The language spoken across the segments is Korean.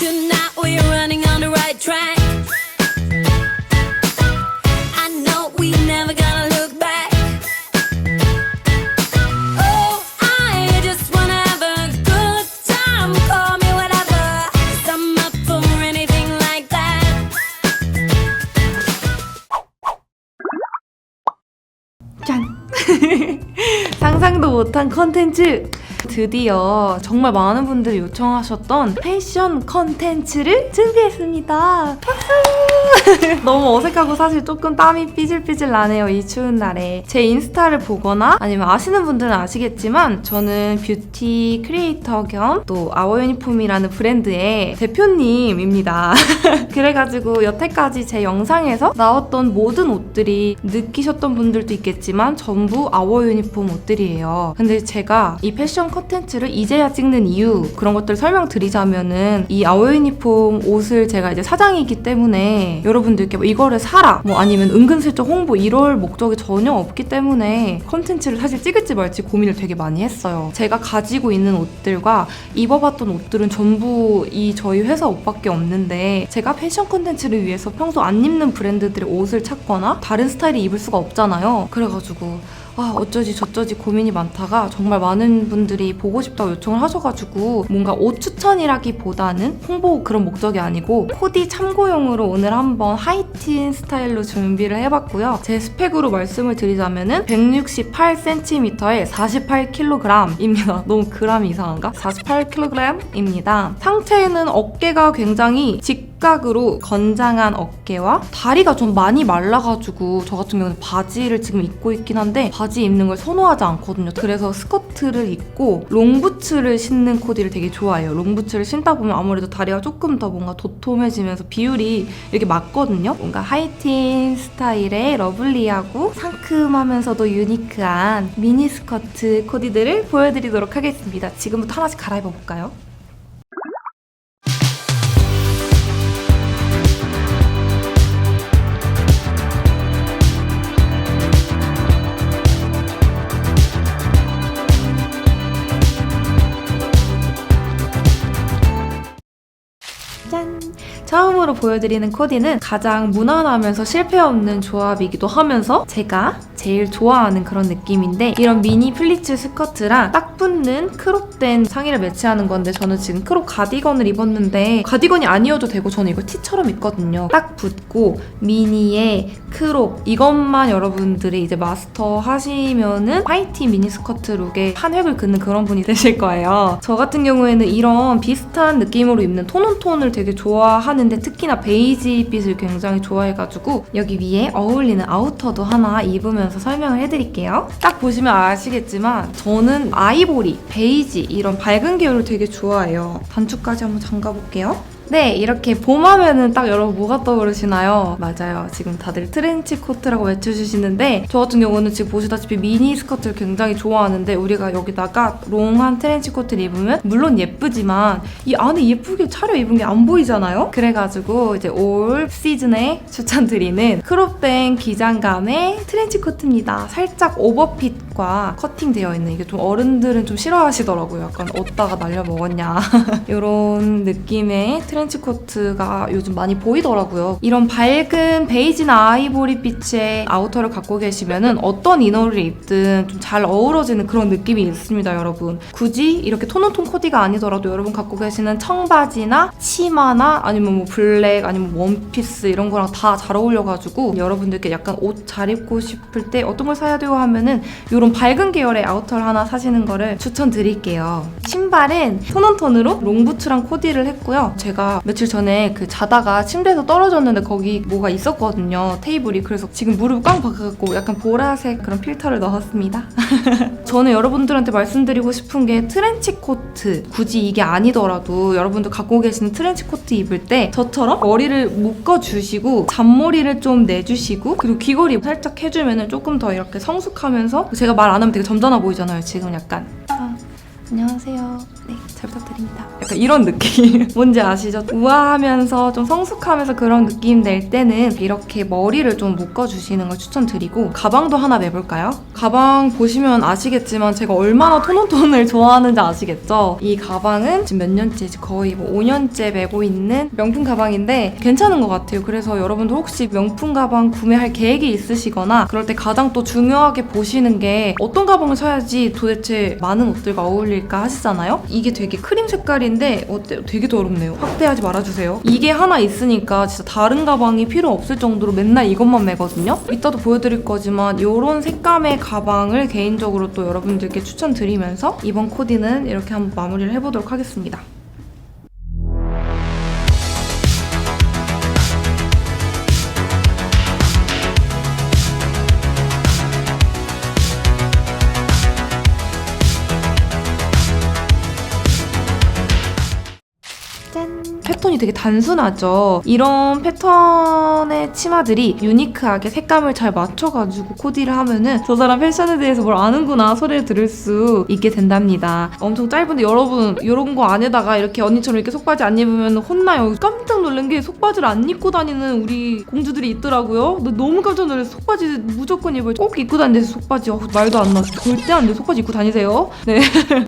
tonight we're running on the right track. I know we never gonna look back. Oh, I just wanna have a good time. Call me whatever, 'cause I'm up for anything like that. 짠! 상상도 못한 컨텐츠! 드디어 정말 많은 분들이 요청하셨던 패션 컨텐츠를 준비했습니다. 박수! 너무 어색하고 사실 조금 땀이 삐질삐질 나네요, 이 추운 날에. 제 인스타를 보거나 아니면 아시는 분들은 아시겠지만 저는 뷰티 크리에이터 겸 또 아워유니폼이라는 브랜드의 대표님입니다. 그래가지고 여태까지 제 영상에서 나왔던 모든 옷들이 느끼셨던 분들도 있겠지만 전부 아워유니폼 옷들이에요. 근데 제가 이 패션 컨텐츠를 이제야 찍는 이유, 그런 것들 설명드리자면은 이 아워유니폼 옷을 제가 이제 사장이기 때문에 여러분들께 뭐 이거를 사라 뭐 아니면 은근슬쩍 홍보 이럴 목적이 전혀 없기 때문에 컨텐츠를 사실 찍을지 말지 고민을 되게 많이 했어요. 제가 가지고 있는 옷들과 입어봤던 옷들은 전부 이 저희 회사 옷밖에 없는데 제가 패션 컨텐츠를 위해서 평소 안 입는 브랜드들의 옷을 찾거나 다른 스타일이 입을 수가 없잖아요. 그래가지고 어쩌지 저쩌지 고민이 많다가 정말 많은 분들이 보고 싶다고 요청을 하셔가지고 뭔가 옷 추천이라기보다는 홍보 그런 목적이 아니고 코디 참고용으로 오늘 한번 하이틴 스타일로 준비를 해봤고요. 제 스펙으로 말씀을 드리자면은 168cm에 48kg입니다. 너무 그람이 이상한가? 48kg입니다. 상체에는 어깨가 굉장히 직각으로 건장한 어깨와 다리가 좀 많이 말라가지고 저 같은 경우는 바지를 지금 입고 있긴 한데 바지 입는 걸 선호하지 않거든요. 그래서 스커트를 입고 롱부츠를 신는 코디를 되게 좋아해요. 롱부츠를 신다 보면 아무래도 다리가 조금 더 뭔가 도톰해지면서 비율이 이렇게 맞거든요. 뭔가 하이틴 스타일의 러블리하고 상큼하면서도 유니크한 미니 스커트 코디들을 보여드리도록 하겠습니다. 지금부터 하나씩 갈아입어 볼까요? 짠! 처음으로 보여드리는 코디는 가장 무난하면서 실패 없는 조합이기도 하면서 제가 제일 좋아하는 그런 느낌인데 이런 미니 플리츠 스커트랑 딱 붙는 크롭된 상의를 매치하는 건데 저는 지금 크롭 가디건을 입었는데 가디건이 아니어도 되고 저는 이거 티처럼 입거든요. 딱 붙고 미니에 크롭 이것만 여러분들이 이제 마스터 하시면은 화이트 미니 스커트 룩에 한 획을 긋는 그런 분이 되실 거예요. 저 같은 경우에는 이런 비슷한 느낌으로 입는 톤온톤을 되게 좋아하는데 특히나 베이지빛을 굉장히 좋아해가지고 여기 위에 어울리는 아우터도 하나 입으면서 설명을 해드릴게요. 딱 보시면 아시겠지만 저는 아이보리, 베이지 이런 밝은 계열을 되게 좋아해요. 단추까지 한번 잠가볼게요. 네, 이렇게 봄하면은 딱 여러분 뭐가 떠오르시나요? 맞아요. 지금 다들 트렌치 코트라고 외쳐주시는데 저 같은 경우는 지금 보시다시피 미니 스커트를 굉장히 좋아하는데 우리가 여기다가 롱한 트렌치 코트를 입으면 물론 예쁘지만 이 안에 예쁘게 차려입은 게 안 보이잖아요? 그래가지고 이제 올 시즌에 추천드리는 크롭된 기장감의 트렌치 코트입니다. 살짝 오버핏과 커팅되어 있는 이게 좀 어른들은 좀 싫어하시더라고요. 약간 얻다가 날려먹었냐 이런 느낌의 트렌치 코트가 요즘 많이 보이더라고요. 이런 밝은 베이지나 아이보리 빛의 아우터를 갖고 계시면은 어떤 이너를 입든 좀 잘 어우러지는 그런 느낌이 있습니다, 여러분. 굳이 이렇게 톤온톤 코디가 아니더라도 여러분 갖고 계시는 청바지나 치마나 아니면 뭐 블랙 아니면 원피스 이런 거랑 다 잘 어울려가지고 여러분들께 약간 옷 잘 입고 싶을 때 어떤 걸 사야 돼요 하면은 이런 밝은 계열의 아우터를 하나 사시는 거를 추천드릴게요. 신발은 톤온톤으로 롱부츠랑 코디를 했고요. 제가 며칠 전에 그 자다가 침대에서 떨어졌는데 거기 뭐가 있었거든요, 테이블이. 그래서 지금 무릎 꽝 박아갖고 약간 보라색 그런 필터를 넣었습니다. 저는 여러분들한테 말씀드리고 싶은 게 트렌치 코트 굳이 이게 아니더라도 여러분들 갖고 계시는 트렌치 코트 입을 때 저처럼 머리를 묶어주시고 잔머리를 좀 내주시고 그리고 귀걸이 살짝 해주면 조금 더 이렇게 성숙하면서 제가 말 안 하면 되게 점잖아 보이잖아요, 지금 약간. 안녕하세요. 네, 잘 부탁드립니다. 약간 이런 느낌. 뭔지 아시죠? 우아하면서 좀 성숙하면서 그런 느낌 낼 때는 이렇게 머리를 좀 묶어주시는 걸 추천드리고, 가방도 하나 매볼까요? 가방 보시면 아시겠지만 제가 얼마나 톤온톤을 좋아하는지 아시겠죠? 이 가방은 지금 몇 년째, 거의 뭐 5년째 메고 있는 명품 가방인데 괜찮은 것 같아요. 그래서 여러분들 혹시 명품 가방 구매할 계획이 있으시거나 그럴 때 가장 또 중요하게 보시는 게 어떤 가방을 사야지 도대체 많은 옷들과 어울릴까 하시잖아요? 이게 되게 크림 색깔인데 어때요? 되게 더럽네요. 확대하지 말아주세요. 이게 하나 있으니까 진짜 다른 가방이 필요 없을 정도로 맨날 이것만 매거든요? 이따도 보여드릴 거지만 이런 색감의 가방을 개인적으로 또 여러분들께 추천드리면서 이번 코디는 이렇게 한번 마무리를 해보도록 하겠습니다. 짠! 패턴이 되게 단순하죠. 이런 패턴의 치마들이 유니크하게 색감을 잘 맞춰가지고 코디를 하면은 저 사람 패션에 대해서 뭘 아는구나 소리를 들을 수 있게 된답니다. 엄청 짧은데 여러분 이런 거 안에다가 이렇게 언니처럼 이렇게 속바지 안 입으면 혼나요. 깜짝 놀란 게 속바지를 안 입고 다니는 우리 공주들이 있더라고요. 나 너무 깜짝 놀랐어. 속바지 무조건 입어요. 꼭 입고 다니는데 속바지 말도 안 나. 절대 안 돼. 속바지 입고 다니세요. 네.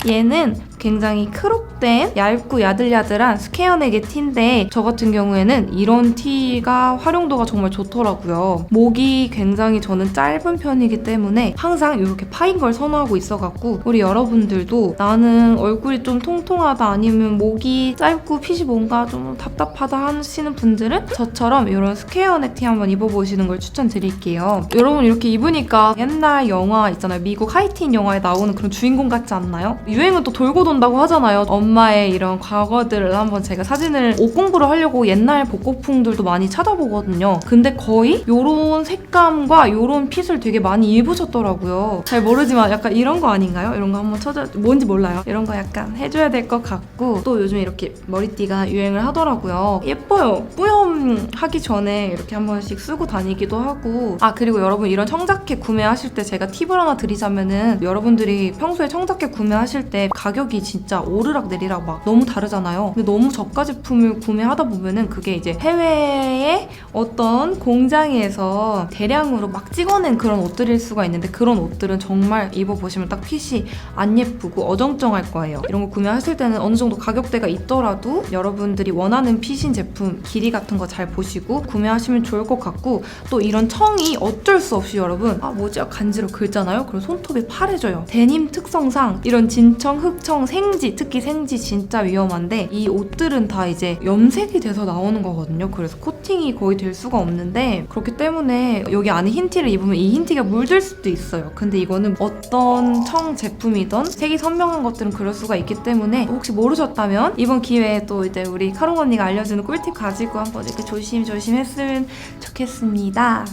얘는 굉장히 크롭된 얇고 야들야들한 스퀘어넥의 티인데 저 같은 경우에는 이런 티가 활용도가 정말 좋더라고요. 목이 굉장히 저는 짧은 편이기 때문에 항상 이렇게 파인 걸 선호하고 있어갖고 우리 여러분들도 나는 얼굴이 좀 통통하다 아니면 목이 짧고 핏이 뭔가 좀 답답하다 하시는 분들은 저처럼 이런 스퀘어넥 티 한번 입어보시는 걸 추천드릴게요. 여러분 이렇게 입으니까 옛날 영화 있잖아요. 미국 하이틴 영화에 나오는 그런 주인공 같지 않나요? 유행은 또 돌고 돈다고 하잖아요. 엄마의 이런 과거들을 한번 제가 사진을 옷 공부를 하려고 옛날 복고풍들도 많이 찾아보거든요. 근데 거의 요런 색감과 요런 핏을 되게 많이 입으셨더라고요. 잘 모르지만 약간 이런 거 아닌가요? 이런 거 한번 찾아 뭔지 몰라요. 이런 거 약간 해줘야 될 것 같고 또 요즘 이렇게 머리띠가 유행을 하더라고요. 예뻐요. 뿌염하기 전에 이렇게 한 번씩 쓰고 다니기도 하고 그리고 여러분 이런 청자켓 구매하실 때 제가 팁을 하나 드리자면은 여러분들이 평소에 청자켓 구매하실 때 가격이 진짜 오르락 내리락 막 너무 다르잖아요. 근데 너무 저가 제품을 구매하다 보면은 그게 이제 해외의 어떤 공장에서 대량으로 막 찍어낸 그런 옷들일 수가 있는데 그런 옷들은 정말 입어보시면 딱 핏이 안 예쁘고 어정쩡할 거예요. 이런 거 구매하실 때는 어느 정도 가격대가 있더라도 여러분들이 원하는 핏인 제품 길이 같은 거 잘 보시고 구매하시면 좋을 것 같고 또 이런 청이 어쩔 수 없이 여러분 뭐지? 간지러 긁잖아요? 그럼 손톱이 파래져요. 데님 특성상 이런 진청, 흑청, 생지 특히 생지 진짜 위험한데 이 옷들은 다 이제 염색이 돼서 나오는 거거든요. 그래서 코팅이 거의 될 수가 없는데 그렇기 때문에 여기 안에 흰 티를 입으면 이 흰 티가 물들 수도 있어요. 근데 이거는 어떤 청 제품이든 색이 선명한 것들은 그럴 수가 있기 때문에 혹시 모르셨다면 이번 기회에 또 이제 우리 카롱 언니가 알려주는 꿀팁 가지고 한번 이렇게 조심조심 했으면 좋겠습니다.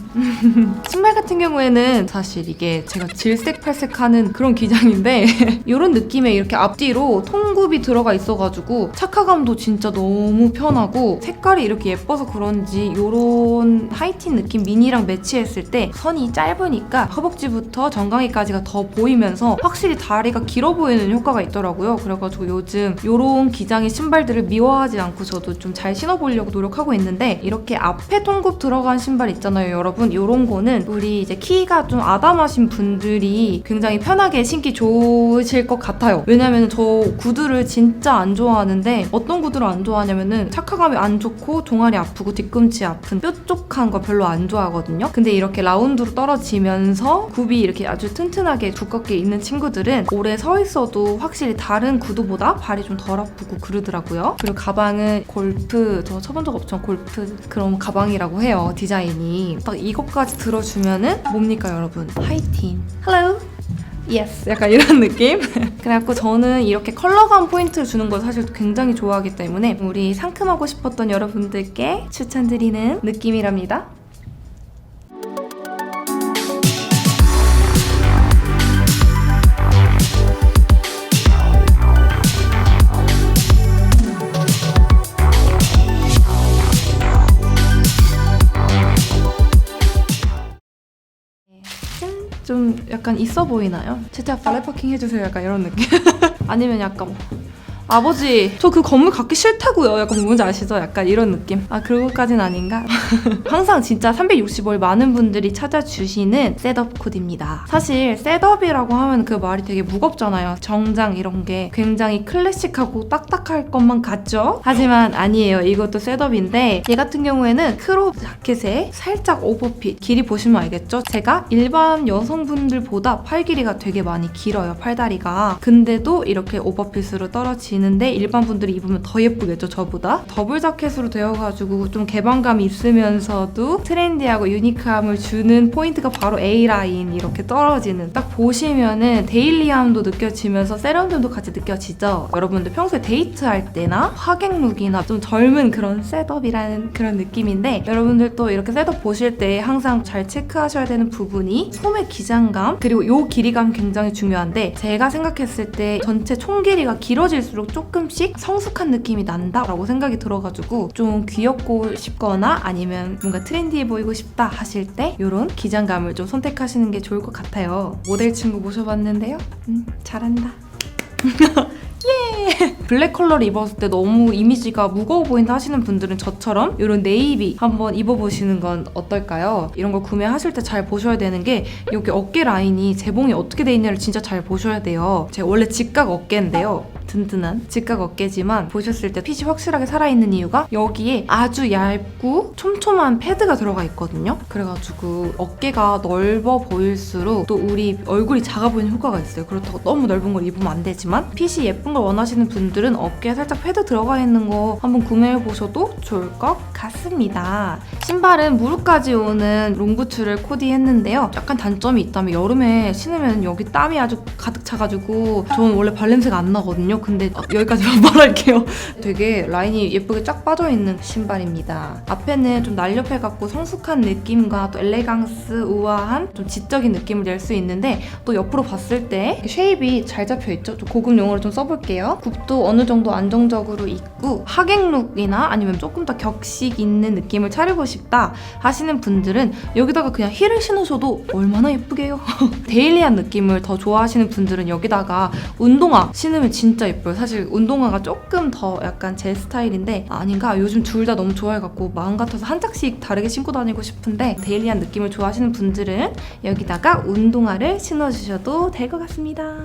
신발 같은 경우에는 사실 이게 제가 질색팔색하는 그런 기장인데 이런 느낌의 이렇게 앞뒤로 통굽이 들어가 있어가지고 착화감도 진짜 너무 편하고 색깔이 이렇게 예뻐서 그런지 이런 하이틴 느낌 미니랑 매치했을 때 선이 짧으니까 허벅지부터 정강이까지가 더 보이면서 확실히 다리가 길어 보이는 효과가 있더라고요. 그래가지고 요즘 이런 기장의 신발들을 미워하지 않고 저도 좀 잘 신어보려고 노력하고 있는데 이렇게 앞에 통굽 들어간 신발 있잖아요 여러분. 이런 거는 우리 이제 키가 좀 아담하신 분들이 굉장히 편하게 신기 좋으실 것 같아요. 왜냐면 저 구두를 진짜 안 좋아하는데 어떤 구두를 안 좋아하냐면은 착화감이 안 좋고 종아리 아프고 뒤꿈치 아픈 뾰족한 거 별로 안 좋아하거든요. 근데 이렇게 라운드로 떨어지면서 굽이 이렇게 아주 튼튼하게 두껍게 있는 친구들은 오래 서 있어도 확실히 다른 구두보다 발이 좀 덜 아프고 그러더라고요. 그리고 가방은 골프, 저 쳐본 적 없지만 골프 그런 가방이라고 해요. 디자인이 딱 이것까지 들어주면은 뭡니까 여러분? 하이틴 헬로 예스 약간 이런 느낌? 그래갖고 저는 이렇게 컬러감 포인트를 주는 걸 사실 굉장히 좋아하기 때문에 우리 상큼하고 싶었던 여러분들께 추천드리는 느낌이랍니다. 좀 약간 있어 보이나요? 진짜 발레 파킹 해주세요 약간 이런 느낌? 아니면 약간 아버지 저 그 건물 갖기 싫다고요. 약간 뭔지 아시죠? 약간 이런 느낌. 아 그거까진 아닌가? 항상 진짜 365일 많은 분들이 찾아주시는 셋업 코디입니다. 사실 셋업이라고 하면 그 말이 되게 무겁잖아요. 정장 이런 게 굉장히 클래식하고 딱딱할 것만 같죠? 하지만 아니에요. 이것도 셋업인데 얘 같은 경우에는 크롭 자켓에 살짝 오버핏. 길이 보시면 알겠죠? 제가 일반 여성분들보다 팔 길이가 되게 많이 길어요. 팔다리가. 근데도 이렇게 오버핏으로 떨어지는데 일반 분들이 입으면 더 예쁘겠죠? 저보다. 더블 자켓으로 되어가지고 좀 개방감이 있으면서도 트렌디하고 유니크함을 주는 포인트가 바로 A라인 이렇게 떨어지는, 딱 보시면은 데일리함도 느껴지면서 세련됨도 같이 느껴지죠? 여러분들 평소에 데이트할 때나 하객룩이나 좀 젊은 그런 셋업이라는 그런 느낌인데, 여러분들 또 이렇게 셋업 보실 때 항상 잘 체크하셔야 되는 부분이 소매 기장감, 그리고 요 길이감 굉장히 중요한데, 제가 생각했을 때 전체 총 길이가 길어질수록 조금씩 성숙한 느낌이 난다라고 생각이 들어가지고 좀 귀엽고 싶거나 아니면 뭔가 트렌디해 보이고 싶다 하실 때 이런 기장감을 좀 선택하시는 게 좋을 것 같아요. 모델 친구 모셔봤는데요. 잘한다. 예! 블랙 컬러를 입었을 때 너무 이미지가 무거워 보인다 하시는 분들은 저처럼 이런 네이비 한번 입어보시는 건 어떨까요? 이런 걸 구매하실 때 잘 보셔야 되는 게 여기 어깨 라인이 재봉이 어떻게 돼 있냐를 진짜 잘 보셔야 돼요. 제가 원래 직각 어깨인데요. 든든한 직각 어깨지만 보셨을 때 핏이 확실하게 살아있는 이유가 여기에 아주 얇고 촘촘한 패드가 들어가 있거든요. 그래가지고 어깨가 넓어 보일수록 또 우리 얼굴이 작아 보이는 효과가 있어요. 그렇다고 너무 넓은 걸 입으면 안 되지만 핏이 예쁜 걸 원하시는 분들은 어깨에 살짝 패드 들어가 있는 거 한번 구매해보셔도 좋을 것 같습니다. 신발은 무릎까지 오는 롱부츠를 코디했는데요. 약간 단점이 있다면 여름에 신으면 여기 땀이 아주 가득 차가지고 저는 원래 발냄새가 안 나거든요. 근데 여기까지만 말할게요. 되게 라인이 예쁘게 쫙 빠져있는 신발입니다. 앞에는 좀 날렵해갖고 성숙한 느낌과 또 엘레강스, 우아한 좀 지적인 느낌을 낼 수 있는데, 또 옆으로 봤을 때 쉐입이 잘 잡혀있죠? 좀 고급 용어를 좀 써볼게요. 굽도 어느 정도 안정적으로 있고 하객룩이나 아니면 조금 더 격식 있는 느낌을 차리고 싶다 하시는 분들은 여기다가 그냥 힐을 신으셔도 얼마나 예쁘게요? 데일리한 느낌을 더 좋아하시는 분들은 여기다가 운동화 신으면 진짜 예뻐요. 사실 운동화가 조금 더 약간 제 스타일인데 아닌가? 요즘 둘 다 너무 좋아해갖고 마음 같아서 한 짝씩 다르게 신고 다니고 싶은데, 데일리한 느낌을 좋아하시는 분들은 여기다가 운동화를 신어주셔도 될 것 같습니다.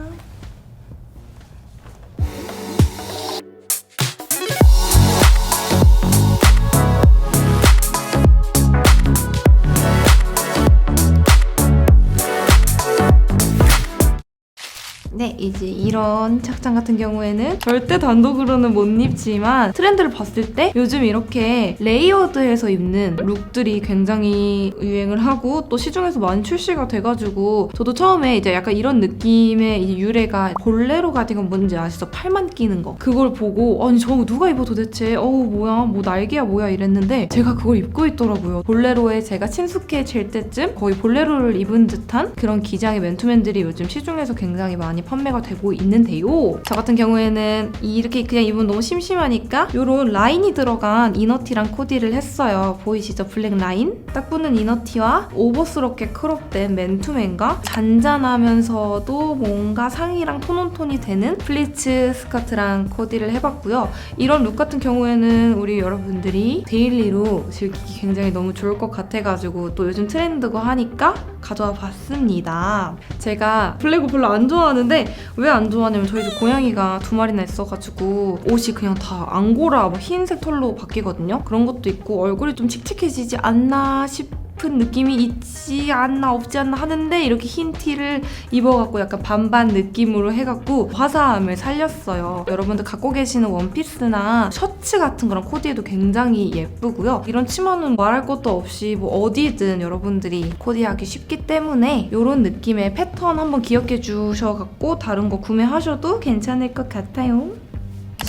네, 이제 이런 착장 같은 경우에는 절대 단독으로는 못 입지만 트렌드를 봤을 때 요즘 이렇게 레이어드해서 입는 룩들이 굉장히 유행을 하고 또 시중에서 많이 출시가 돼가지고, 저도 처음에 이제 약간 이런 느낌의 이제 유래가 볼레로 가디건 뭔지 아시죠? 팔만 끼는 거. 그걸 보고 아니 저거 누가 입어 도대체? 어우 뭐야, 뭐 날개야 뭐야 이랬는데 제가 그걸 입고 있더라고요. 볼레로에 제가 친숙해질 때쯤 거의 볼레로를 입은 듯한 그런 기장의 맨투맨들이 요즘 시중에서 굉장히 많이 판매가 되고 있는데요. 저 같은 경우에는 이렇게 그냥 입으면 너무 심심하니까 이런 라인이 들어간 이너티랑 코디를 했어요. 보이시죠? 블랙 라인? 딱 붙는 이너티와 오버스럽게 크롭된 맨투맨과 잔잔하면서도 뭔가 상의랑 톤온톤이 되는 플리츠 스커트랑 코디를 해봤고요. 이런 룩 같은 경우에는 우리 여러분들이 데일리로 즐기기 굉장히 너무 좋을 것 같아가지고 또 요즘 트렌드고 하니까 가져와 봤습니다. 제가 블랙을 별로 안 좋아하는데 왜 안 좋아하냐면 저희 집 고양이가 2마리나 있어가지고 옷이 그냥 다 앙고라 흰색 털로 바뀌거든요. 그런 것도 있고 얼굴이 좀 칙칙해지지 않나 싶은 느낌이 있지 않나 없지 않나 하는데, 이렇게 흰 티를 입어갖고 약간 반반 느낌으로 해갖고 화사함을 살렸어요. 여러분들 갖고 계시는 원피스나 셔츠 같은 거랑 코디해도 굉장히 예쁘고요. 이런 치마는 말할 것도 없이 뭐 어디든 여러분들이 코디하기 쉽기 때문에 이런 느낌의 패턴 한번 기억해 주셔갖고 다른 거 구매하셔도 괜찮을 것 같아요.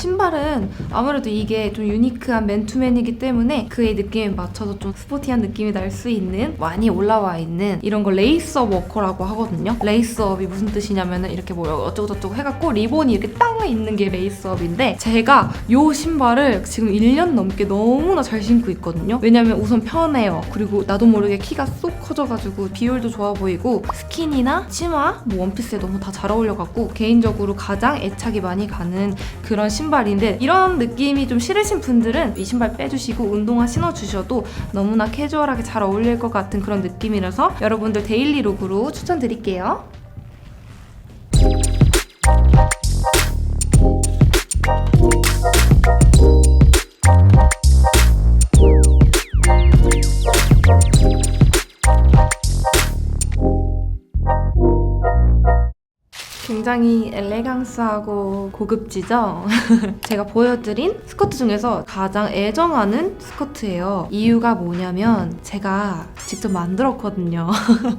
신발은 아무래도 이게 좀 유니크한 맨투맨이기 때문에 그의 느낌에 맞춰서 좀 스포티한 느낌이 날 수 있는 많이 올라와 있는 이런 걸 레이스업 워커라고 하거든요. 레이스업이 무슨 뜻이냐면은 이렇게 뭐 어쩌고저쩌고 해갖고 리본이 이렇게 땅 있는 게 레이스업인데 제가 요 신발을 지금 1년 넘게 너무나 잘 신고 있거든요. 왜냐면 우선 편해요. 그리고 나도 모르게 키가 쏙 커져가지고 비율도 좋아 보이고 스키니나 치마, 뭐 원피스에 너무 다 잘 어울려갖고 개인적으로 가장 애착이 많이 가는 그런 신발인데 이런 느낌이 좀 싫으신 분들은 이 신발 빼주시고 운동화 신어주셔도 너무나 캐주얼하게 잘 어울릴 것 같은 그런 느낌이라서 여러분들 데일리 룩으로 추천드릴게요. 굉장히 엘레강스하고 고급지죠? 제가 보여드린 스커트 중에서 가장 애정하는 스커트예요. 이유가 뭐냐면 제가 직접 만들었거든요.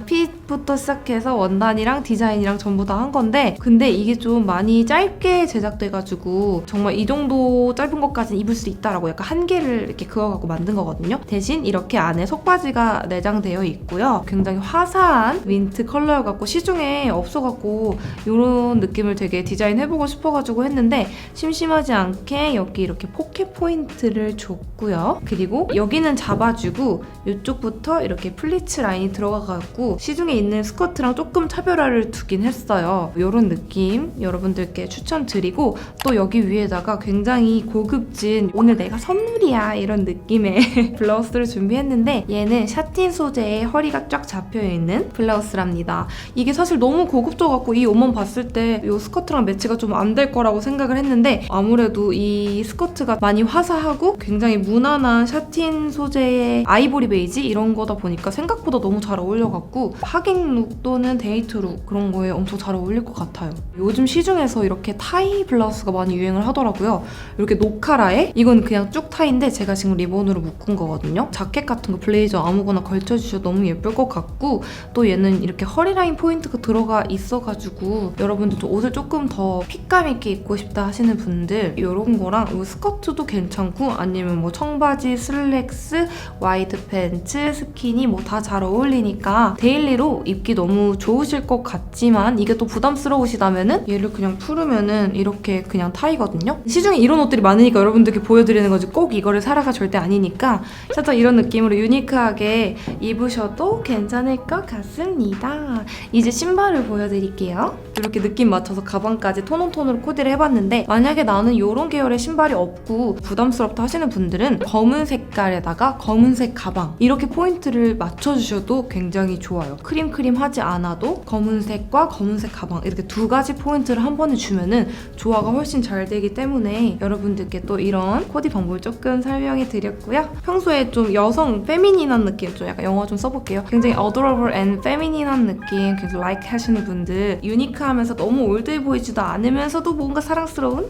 핏부터 시작해서 원단이랑 디자인이랑 전부 다 한 건데 근데 이게 좀 많이 짧게 제작돼가지고 정말 이 정도 짧은 것까지는 입을 수 있다라고 약간 한계를 이렇게 그어갖고 만든 거거든요. 대신 이렇게 안에 속바지가 내장되어 있고요. 굉장히 화사한 민트 컬러여갖고 시중에 없어갖고 이런 느낌을 되게 디자인해보고 싶어가지고 했는데 심심하지 않게 여기 이렇게 포켓 포인트를 줬고요. 그리고 여기는 잡아주고 이쪽부터 이렇게 플리츠 라인이 들어가갖고 시중에 있는 스커트랑 조금 차별화를 두긴 했어요. 이런 느낌 여러분들께 추천드리고 또 여기 위에다가 굉장히 고급진 오늘 내가 선물이야 이런 느낌의 블라우스를 준비했는데 얘는 샤틴 소재의 허리가 쫙 잡혀있는 블라우스랍니다. 이게 사실 너무 고급져갖고 이 옷만 봤을 때 이 스커트랑 매치가 좀 안 될 거라고 생각을 했는데 아무래도 이 스커트가 많이 화사하고 굉장히 무난한 샤틴 소재의 아이보리 베이지 이런 거다 보니까 생각보다 너무 잘 어울려갖고 하객 룩 또는 데이트 룩 그런 거에 엄청 잘 어울릴 것 같아요. 요즘 시중에서 이렇게 타이 블라우스가 많이 유행을 하더라고요. 이렇게 노카라에 이건 그냥 쭉 타인데 제가 지금 리본으로 묶은 거거든요. 자켓 같은 거 블레이저 아무거나 걸쳐주셔도 너무 예쁠 것 같고 또 얘는 이렇게 허리라인 포인트가 들어가 있어가지고 여러분들도 옷을 조금 더 핏감 있게 입고 싶다 하시는 분들 이런 거랑 이 스커트도 괜찮고 아니면 뭐 청바지, 슬랙스, 와이드 팬츠, 스키니 뭐 다 잘 어울리니까 데일리로 입기 너무 좋으실 것 같지만 이게 또 부담스러우시다면은 얘를 그냥 풀으면은 이렇게 그냥 타이거든요. 시중에 이런 옷들이 많으니까 여러분들께 보여드리는 거지 꼭 이거를 사라가 절대 아니니까 살짝 이런 느낌으로 유니크하게 입으셔도 괜찮을 것 같습니다. 이제 신발을 보여드릴게요. 이렇게 느낌 맞춰서 가방까지 톤온톤으로 코디를 해봤는데 만약에 나는 이런 계열의 신발이 없고 부담스럽다 하시는 분들은 검은 색깔에다가 검은색 가방 이렇게 포인트를 맞춰주셔도 굉장히 좋아요. 크림크림하지 않아도 검은색과 검은색 가방 이렇게 두 가지 포인트를 한 번에 주면은 조화가 훨씬 잘 되기 때문에 여러분들께 또 이런 코디 방법을 조금 설명해 드렸고요. 평소에 좀 여성 페미닌한 느낌 좀 약간 영어 좀 써볼게요. 굉장히 adorable and feminin한 느낌 굉장히 like 하시는 분들 유니크하면서 너무 올드해 보이지도 않으면서도 뭔가 사랑스러운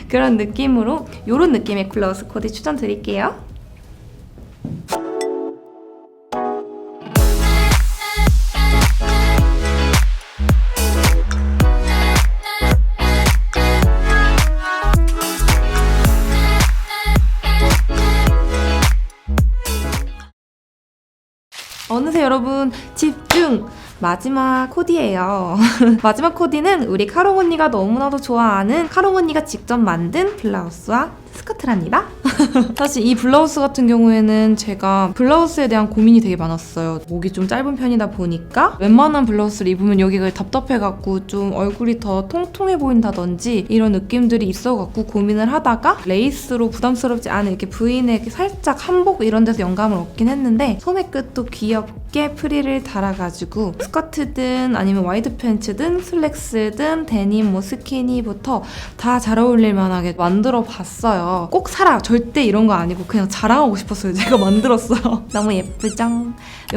그런 느낌으로 이런 느낌의 블라우스 코디 추천드릴게요. 어느새 여러분 집중! 마지막 코디예요. 마지막 코디는 우리 카롱 언니가 너무나도 좋아하는 카롱 언니가 직접 만든 블라우스와 스커트랍니다. 사실 이 블라우스 같은 경우에는 제가 블라우스에 대한 고민이 되게 많았어요. 목이 좀 짧은 편이다 보니까 웬만한 블라우스를 입으면 여기가 답답해갖고 좀 얼굴이 더 통통해 보인다든지 이런 느낌들이 있어갖고 고민을 하다가 레이스로 부담스럽지 않은 이렇게 V넥 살짝 한복 이런 데서 영감을 얻긴 했는데 소매 끝도 귀엽게 프릴을 달아가지고 스커트든 아니면 와이드 팬츠든 슬랙스든 데님 뭐 스키니부터 다 잘 어울릴 만하게 만들어 봤어요. 꼭 사라! 절대 이런 거 아니고 그냥 자랑하고 싶었어요. 제가 만들었어요. 너무 예쁘죠?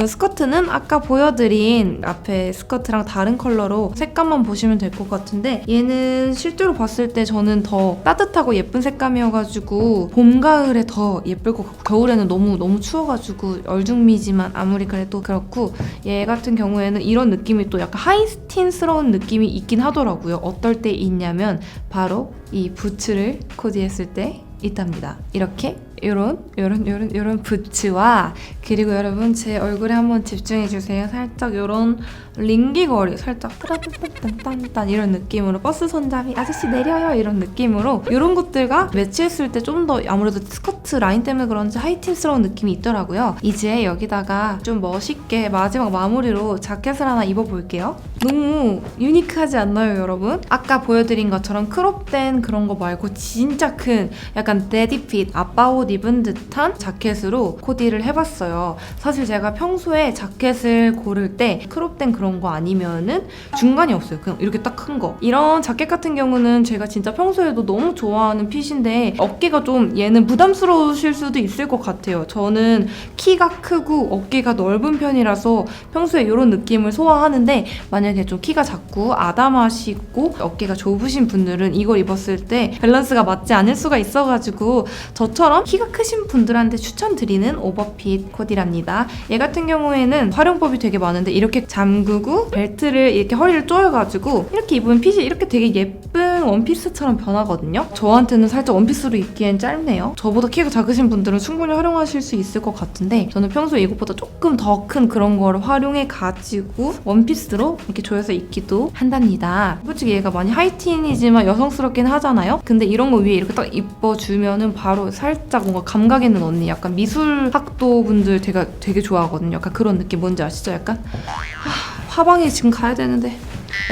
이 스커트는 아까 보여드린 앞에 스커트랑 다른 컬러로 색감만 보시면 될 것 같은데 얘는 실제로 봤을 때 저는 더 따뜻하고 예쁜 색감이어가지고 봄, 가을에 더 예쁠 것 같고 겨울에는 너무 추워가지고 얼중미지만 아무리 그래도 그렇고 얘 같은 경우에는 이런 느낌이 또 약간 하이스틴스러운 느낌이 있긴 하더라고요. 어떨 때 있냐면 바로 이 부츠를 코디했을 때 있답니다. 이렇게 요런 부츠와, 그리고 여러분 제 얼굴에 한번 집중해 주세요. 살짝 요런 링기거리, 살짝 딴딴딴딴 이런 느낌으로, 버스 손잡이 아저씨 내려요 이런 느낌으로, 이런 것들과 매치했을 때 좀 더 아무래도 스커트 라인 때문에 그런지 하이틴스러운 느낌이 있더라고요. 이제 여기다가 좀 멋있게 마지막 마무리로 자켓을 하나 입어볼게요. 너무 유니크하지 않나요, 여러분? 아까 보여드린 것처럼 크롭된 그런 거 말고 진짜 큰 약간 데디핏 아빠 옷 입은 듯한 자켓으로 코디를 해봤어요. 사실 제가 평소에 자켓을 고를 때 크롭된 그런 거 아니면은 중간이 없어요. 그냥 이렇게 딱 큰 거. 이런 자켓 같은 경우는 제가 진짜 평소에도 너무 좋아하는 핏인데 어깨가 좀 얘는 부담스러우실 수도 있을 것 같아요. 저는 키가 크고 어깨가 넓은 편이라서 평소에 이런 느낌을 소화하는데, 만약에 좀 키가 작고 아담하시고 어깨가 좁으신 분들은 이걸 입었을 때 밸런스가 맞지 않을 수가 있어가지고 저처럼 키가 크신 분들한테 추천드리는 오버핏 코디랍니다. 얘 같은 경우에는 활용법이 되게 많은데, 이렇게 잠그고 벨트를 이렇게 허리를 조여가지고 이렇게 입으면 핏이 이렇게 되게 예쁜 원피스처럼 변하거든요. 저한테는 살짝 원피스로 입기엔 짧네요. 저보다 키가 작으신 분들은 충분히 활용하실 수 있을 것 같은데, 저는 평소에 이것보다 조금 더 큰 그런 거를 활용해가지고 원피스로 이렇게 조여서 입기도 한답니다. 솔직히 얘가 많이 하이틴이지만 여성스럽긴 하잖아요. 근데 이런 거 위에 이렇게 딱 입어주면은 바로 살짝 뭔가 감각 있는 언니, 약간 미술학도 분들 되게 좋아하거든요. 약간 그런 느낌 뭔지 아시죠? 약간 화방에 지금 가야 되는데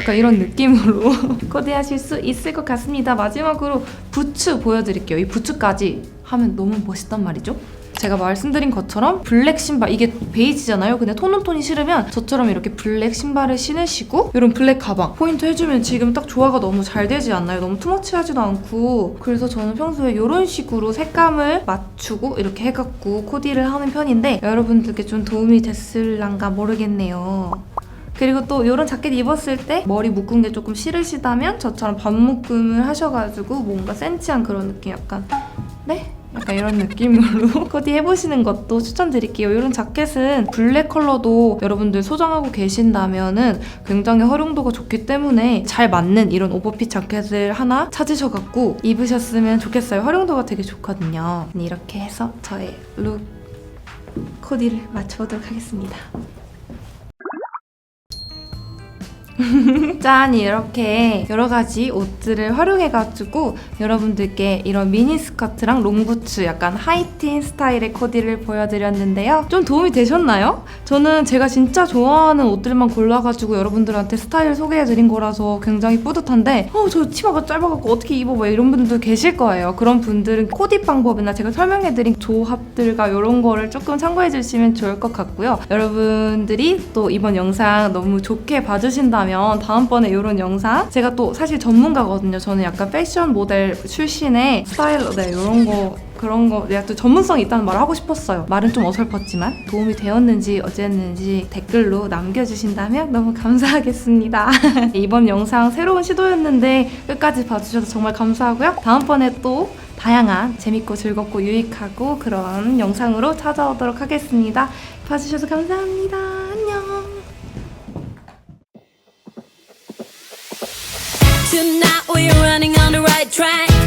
약간 이런 느낌으로 코디하실 수 있을 것 같습니다. 마지막으로 부츠 보여드릴게요. 이 부츠까지 하면 너무 멋있단 말이죠. 제가 말씀드린 것처럼 블랙 신발, 이게 베이지잖아요. 근데 톤온톤이 싫으면 저처럼 이렇게 블랙 신발을 신으시고 이런 블랙 가방 포인트 해주면 지금 딱 조화가 너무 잘 되지 않나요? 너무 투머치하지도 않고. 그래서 저는 평소에 이런 식으로 색감을 맞추고 이렇게 해갖고 코디를 하는 편인데, 여러분들께 좀 도움이 됐을란가 모르겠네요. 그리고 또 이런 자켓 입었을 때 머리 묶은 게 조금 싫으시다면 저처럼 반묶음을 하셔가지고 뭔가 센치한 그런 느낌, 약간 네? 약간 이런 느낌으로 코디 해보시는 것도 추천드릴게요. 이런 자켓은 블랙 컬러도 여러분들 소장하고 계신다면은 굉장히 활용도가 좋기 때문에 잘 맞는 이런 오버핏 자켓을 하나 찾으셔갖고 입으셨으면 좋겠어요. 활용도가 되게 좋거든요. 이렇게 해서 저의 룩 코디를 맞춰보도록 하겠습니다. 짠! 이렇게 여러가지 옷들을 활용해가지고 여러분들께 이런 미니스커트랑 롱부츠, 약간 하이틴 스타일의 코디를 보여드렸는데요. 좀 도움이 되셨나요? 저는 제가 진짜 좋아하는 옷들만 골라가지고 여러분들한테 스타일 소개해드린 거라서 굉장히 뿌듯한데, 저 치마가 짧아갖고 어떻게 입어봐, 이런 분들 계실 거예요. 그런 분들은 코디 방법이나 제가 설명해드린 조합들과 이런 거를 조금 참고해주시면 좋을 것 같고요. 여러분들이 또 이번 영상 너무 좋게 봐주신다면 다음번에 이런 영상, 제가 또 사실 전문가거든요. 저는 약간 패션 모델 출신의 스타일러, 네, 이런 거 그런 거 내가 또 전문성이 있다는 말을 하고 싶었어요. 말은 좀 어설펐지만 도움이 되었는지 어쨌는지 댓글로 남겨주신다면 너무 감사하겠습니다. 이번 영상 새로운 시도였는데 끝까지 봐주셔서 정말 감사하고요. 다음번에 또 다양한 재밌고 즐겁고 유익하고 그런 영상으로 찾아오도록 하겠습니다. 봐주셔서 감사합니다. 안녕. Tonight we're running on the right track.